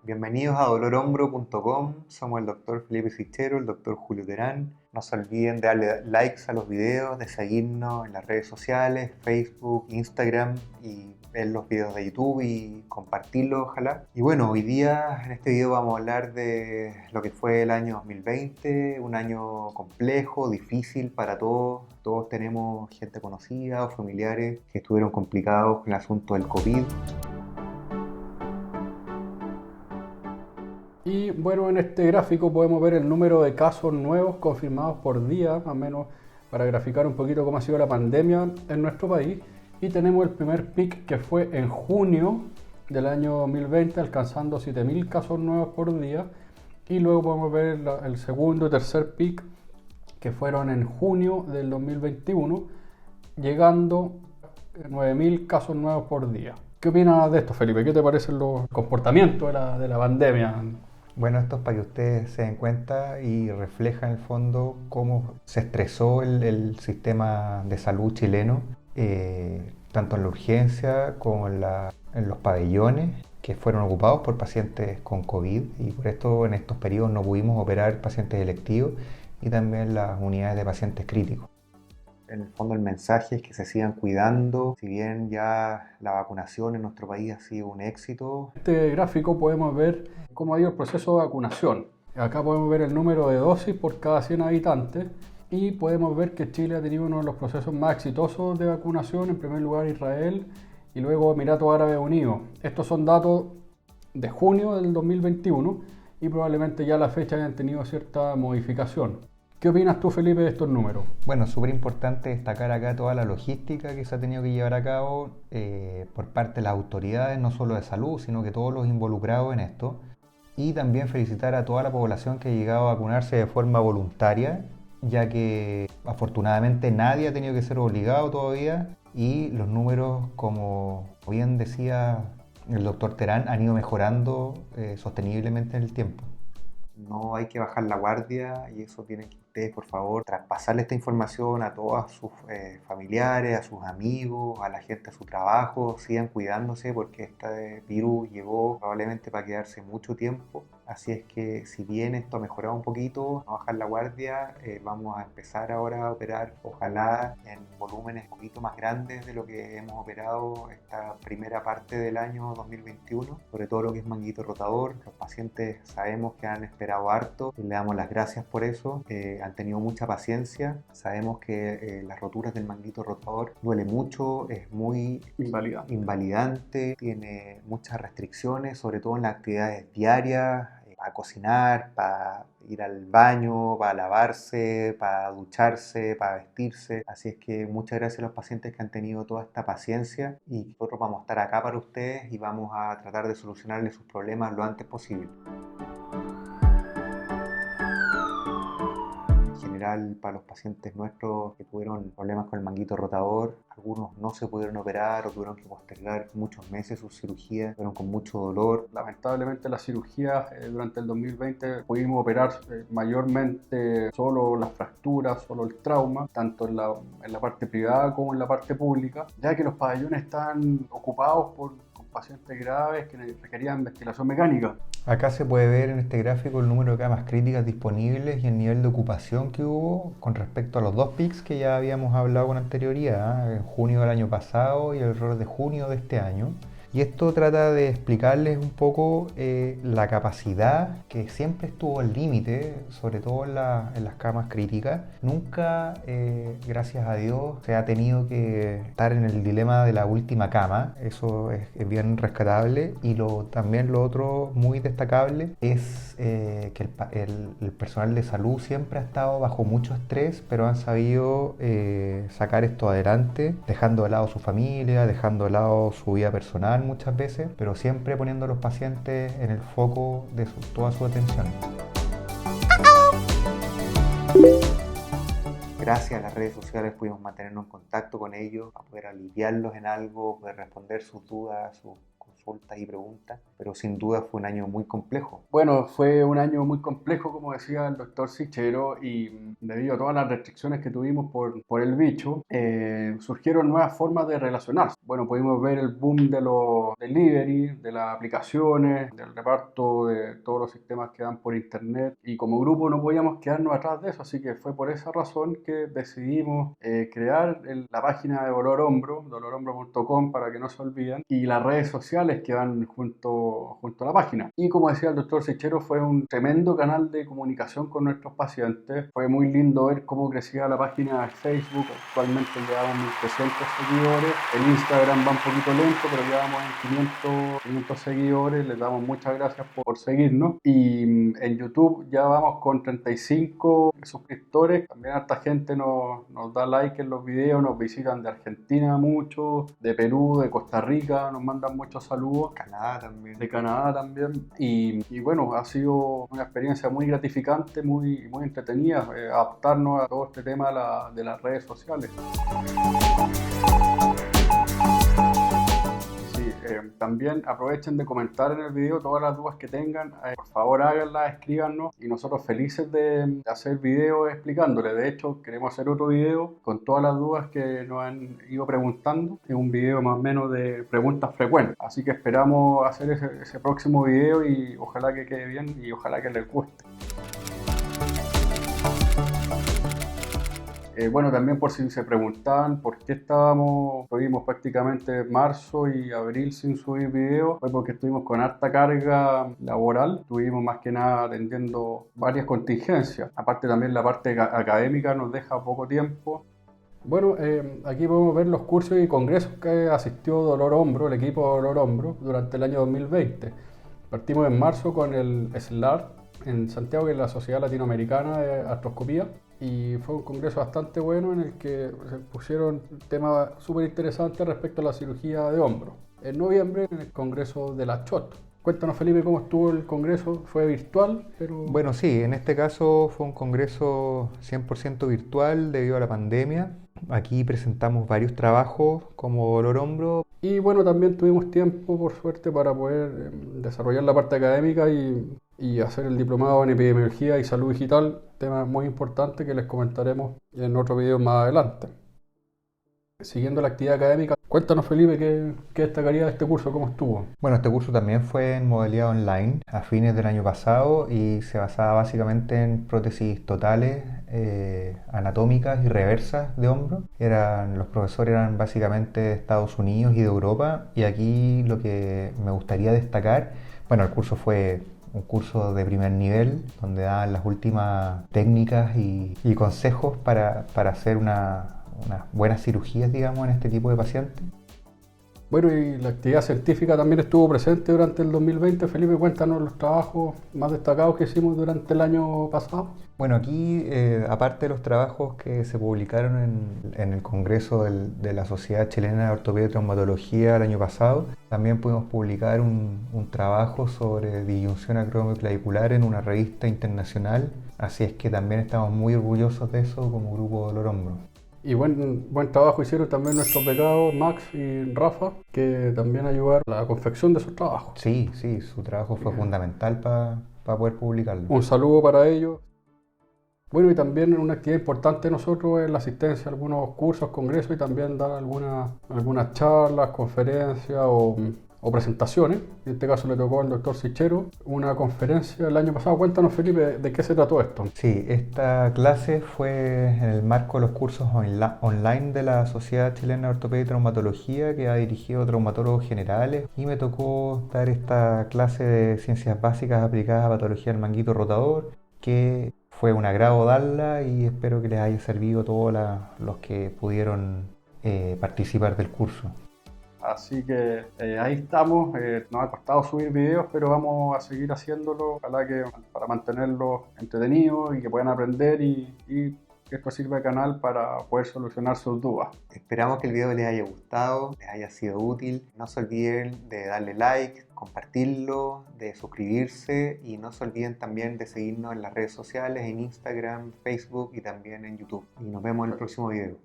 Bienvenidos a dolorombro.com, somos el doctor Felipe Sichero, el doctor Julio Terán. No se olviden de darle likes a los videos, de seguirnos en las redes sociales, Facebook, Instagram y ver los videos de YouTube y compartirlos ojalá. Y bueno, hoy día en este video vamos a hablar de lo que fue el año 2020, un año complejo, difícil para todos. Todos tenemos gente conocida o familiares que estuvieron complicados con el asunto del COVID. Y bueno, en este gráfico podemos ver el número de casos nuevos confirmados por día, más o menos para graficar un poquito cómo ha sido la pandemia en nuestro país. Y tenemos el primer pic que fue en junio del año 2020, alcanzando 7.000 casos nuevos por día. Y luego podemos ver el segundo y tercer pic que fueron en junio del 2021, llegando a 9.000 casos nuevos por día. ¿Qué opinas de esto, Felipe? ¿Qué te parecen los comportamientos de la pandemia? Bueno, esto es para que ustedes se den cuenta y refleja en el fondo cómo se estresó el sistema de salud chileno, tanto en la urgencia como en los pabellones que fueron ocupados por pacientes con COVID, y por esto en estos periodos no pudimos operar pacientes electivos y también las unidades de pacientes críticos. En el fondo el mensaje es que se sigan cuidando, si bien ya la vacunación en nuestro país ha sido un éxito. En este gráfico podemos ver cómo ha ido el proceso de vacunación. Acá podemos ver el número de dosis por cada 100 habitantes y podemos ver que Chile ha tenido uno de los procesos más exitosos de vacunación, en primer lugar Israel y luego Emiratos Árabes Unidos. Estos son datos de junio del 2021 y probablemente ya a la fecha hayan tenido cierta modificación. ¿Qué opinas tú, Felipe, de estos números? Bueno, súper importante destacar acá toda la logística que se ha tenido que llevar a cabo por parte de las autoridades, no solo de salud, sino que todos los involucrados en esto. Y también felicitar a toda la población que ha llegado a vacunarse de forma voluntaria, ya que afortunadamente nadie ha tenido que ser obligado todavía y los números, como bien decía el doctor Terán, han ido mejorando sosteniblemente en el tiempo. No hay que bajar la guardia y eso tienen que ustedes, por favor, traspasarle esta información a todos sus familiares, a sus amigos, a la gente a su trabajo. Sigan cuidándose porque este virus llegó probablemente para quedarse mucho tiempo. Así es que si bien esto ha mejorado un poquito, no bajar la guardia, vamos a empezar ahora a operar, ojalá en volúmenes un poquito más grandes de lo que hemos operado esta primera parte del año 2021, sobre todo lo que es manguito rotador. Los pacientes sabemos que han esperado harto y le damos las gracias por eso. Han tenido mucha paciencia. Sabemos que las roturas del manguito rotador duele mucho, es muy invalidante, tiene muchas restricciones, sobre todo en las actividades diarias, para cocinar, para ir al baño, para lavarse, para ducharse, para vestirse. Así es que muchas gracias a los pacientes que han tenido toda esta paciencia y nosotros vamos a estar acá para ustedes y vamos a tratar de solucionarles sus problemas lo antes posible. Para los pacientes nuestros que tuvieron problemas con el manguito rotador, algunos no se pudieron operar o tuvieron que postergar muchos meses sus cirugías, fueron con mucho dolor. Lamentablemente las cirugías durante el 2020 pudimos operar mayormente solo las fracturas, solo el trauma, tanto en la parte privada como en la parte pública, ya que los pabellones están ocupados con pacientes graves que requerían ventilación mecánica. Acá se puede ver en este gráfico el número de camas críticas disponibles y el nivel de ocupación que hubo con respecto a los dos pics que ya habíamos hablado con anterioridad, en junio del año pasado y el error de junio de este año. Y esto trata de explicarles un poco la capacidad que siempre estuvo al límite, sobre todo en las camas críticas. Nunca, gracias a Dios, se ha tenido que estar en el dilema de la última cama. Eso es bien rescatable. Y también lo otro muy destacable es que el personal de salud siempre ha estado bajo mucho estrés, pero han sabido sacar esto adelante, dejando de lado su familia, dejando de lado su vida personal muchas veces, pero siempre poniendo a los pacientes en el foco de toda su atención. Gracias a las redes sociales pudimos mantenernos en contacto con ellos, a poder aliviarlos en algo, poder responder sus dudas, sus consultas y preguntas, pero sin duda fue un año muy complejo. Bueno, fue un año muy complejo, como decía el doctor Sichero, y debido a todas las restricciones que tuvimos por el bicho, surgieron nuevas formas de relacionarse. Bueno, pudimos ver el boom de los delivery, de las aplicaciones, del reparto de todos los sistemas que dan por internet, y como grupo no podíamos quedarnos atrás de eso, así que fue por esa razón que decidimos crear la página de Dolor Hombro, dolorombro.com, para que no se olviden, y las redes sociales que van junto a la página. Y como decía el doctor Sichero, fue un tremendo canal de comunicación con nuestros pacientes. Fue muy lindo ver cómo crecía la página de Facebook. Actualmente llevamos 1.300 seguidores. El Instagram va un poquito lento, pero llevamos en 500 seguidores. Les damos muchas gracias por seguirnos. Y en YouTube ya vamos con 35 suscriptores. También harta gente nos da like en los videos, nos visitan de Argentina mucho, de Perú, de Costa Rica, nos mandan muchos saludos. De Canadá también. Y bueno, ha sido una experiencia muy gratificante, muy entretenida, adaptarnos a todo este tema de las redes sociales. También aprovechen de comentar en el video todas las dudas que tengan, por favor háganlas, escríbanos, y nosotros felices de hacer videos explicándoles. De hecho, queremos hacer otro video con todas las dudas que nos han ido preguntando. Es un video más o menos de preguntas frecuentes, así que esperamos hacer ese próximo video, y ojalá que quede bien y ojalá que les guste. Bueno, también por si se preguntaban por qué tuvimos prácticamente marzo y abril sin subir videos, fue porque estuvimos con harta carga laboral, estuvimos más que nada atendiendo varias contingencias. Aparte también la parte académica nos deja poco tiempo. Bueno, aquí podemos ver los cursos y congresos que asistió Dolor Hombro, el equipo de Dolor Hombro, durante el año 2020. Partimos en marzo con el SLAR en Santiago, que es la Sociedad Latinoamericana de Artroscopía, y fue un congreso bastante bueno en el que se pusieron temas súper interesantes respecto a la cirugía de hombro. En noviembre, en el congreso de la CHOT. Cuéntanos, Felipe, cómo estuvo el congreso. ¿Fue virtual? Bueno, sí, en este caso fue un congreso 100% virtual debido a la pandemia. Aquí presentamos varios trabajos como Dolor Hombro. Y bueno, también tuvimos tiempo, por suerte, para poder desarrollar la parte académica y hacer el diplomado en epidemiología y salud digital, tema muy importante que les comentaremos en otro video más adelante. Siguiendo la actividad académica, cuéntanos, Felipe, ¿qué destacaría de este curso? ¿Cómo estuvo? Bueno, este curso también fue en modalidad online a fines del año pasado y se basaba básicamente en prótesis totales, anatómicas y reversas de hombro. Los profesores eran básicamente de Estados Unidos y de Europa, y aquí lo que me gustaría destacar, bueno, el curso fue un curso de primer nivel donde daban las últimas técnicas y consejos para hacer unas buenas cirugías, digamos, en este tipo de pacientes. Bueno, y la actividad científica también estuvo presente durante el 2020. Felipe, cuéntanos los trabajos más destacados que hicimos durante el año pasado. Bueno, aquí, aparte de los trabajos que se publicaron en el Congreso de la Sociedad Chilena de Ortopedia y Traumatología el año pasado, también pudimos publicar un trabajo sobre disyunción acromioclavicular en una revista internacional, así es que también estamos muy orgullosos de eso como grupo Dolor Hombro. Y buen trabajo hicieron también nuestros becados Max y Rafa, que también ayudaron a la confección de sus trabajos. Sí, su trabajo fue fundamental para poder publicarlo. Un saludo para ellos. Bueno, y también una actividad importante de nosotros es la asistencia a algunos cursos, congresos, y también dar algunas charlas, conferencias o presentaciones. En este caso le tocó al doctor Sichero una conferencia el año pasado. Cuéntanos, Felipe, ¿de qué se trató esto? Sí, esta clase fue en el marco de los cursos online de la Sociedad Chilena de Ortopedia y Traumatología, que ha dirigido traumatólogos generales, y me tocó dar esta clase de ciencias básicas aplicadas a patología del manguito rotador, que fue un agrado darla, y espero que les haya servido a todos los que pudieron participar del curso. Así que ahí estamos. Nos ha costado subir videos, pero vamos a seguir haciéndolo, ojalá que para mantenerlos entretenidos y que puedan aprender, y que esto sirva de canal para poder solucionar sus dudas. Esperamos que el video les haya gustado, les haya sido útil. No se olviden de darle like, compartirlo, de suscribirse, y no se olviden también de seguirnos en las redes sociales, en Instagram, Facebook y también en YouTube. Y nos vemos en el próximo video.